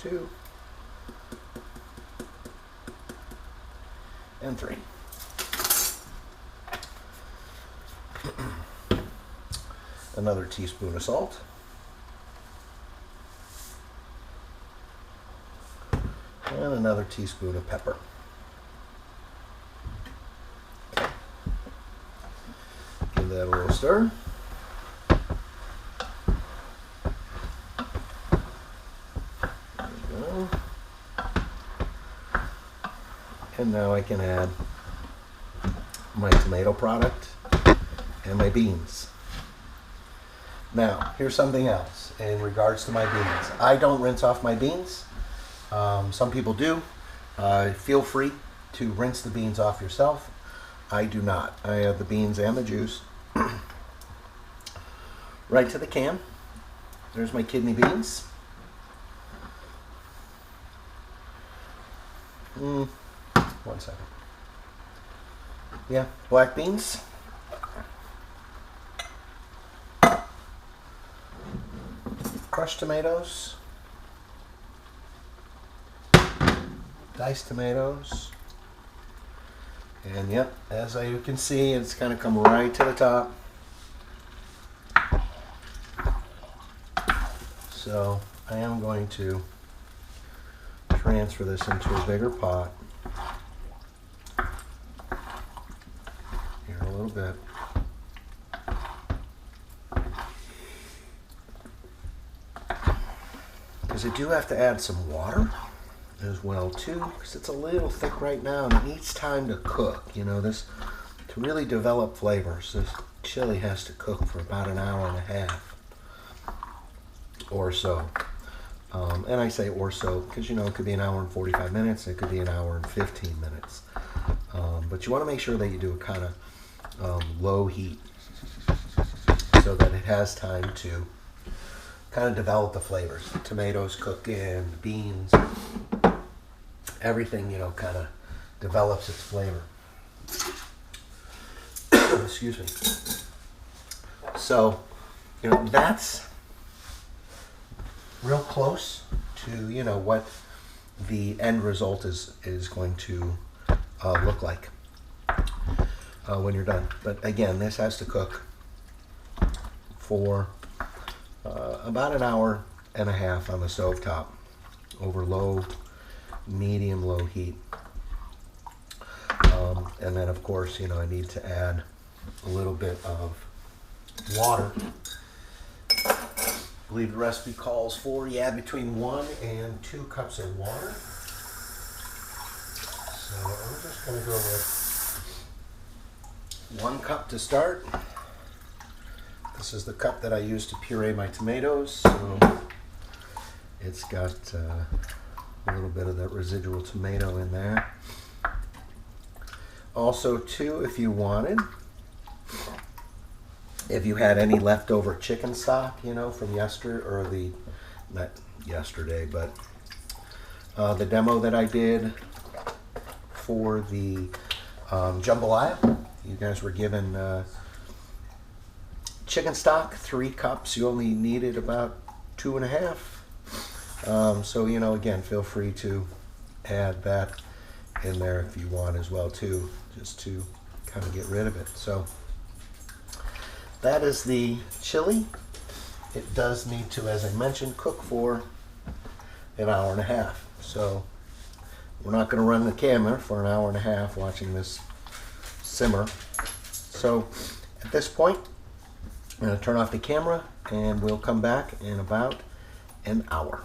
2, and 3. Another teaspoon of salt. And another teaspoon of pepper. Give that a little stir. There we go. And now I can add my tomato product and my beans. Now, here's something else in regards to my beans. I don't rinse off my beans. Some people do. Feel free to rinse the beans off yourself. I do not. I add the beans and the juice right to the can. There's my kidney beans. One second. Yeah, black beans. Crushed tomatoes. Diced tomatoes. And yep, as you can see, it's kind of come right to the top. So I am going to transfer this into a bigger pot. Here a little bit. Because I do have to add some water as well too, because it's a little thick right now and it needs time to cook. You know, this, to really develop flavors, this chili has to cook for about an hour and a half or so. And I say or so because, you know, it could be an hour and 45 minutes, it could be an hour and 15 minutes. But you want to make sure that you do a kind of low heat so that it has time to kind of develop the flavors. The tomatoes cook in, the beans, everything, you know, kind of develops its flavor. Excuse me. So, you know, that's real close to, you know, what the end result is going to look like when you're done. But again, this has to cook for about an hour and a half on the stovetop over medium low heat. And then of course, you know, I need to add a little bit of water. I believe the recipe calls for, between 1 and 2 cups of water. So I'm just going to go with 1 cup to start. This is the cup that I use to puree my tomatoes, so it's got a little bit of that residual tomato in there. Also too, if you wanted, if you had any leftover chicken stock, you know, from yesterday, or not yesterday, but the demo that I did for the jambalaya, you guys were given chicken stock, 3 cups. You only needed about 2.5. So, you know, again, feel free to add that in there if you want as well too, just to kind of get rid of it. So that is the chili. It does need to, as I mentioned, cook for an hour and a half. So we're not going to run the camera for an hour and a half watching this simmer. So at this point, I'm going to turn off the camera and we'll come back in about an hour.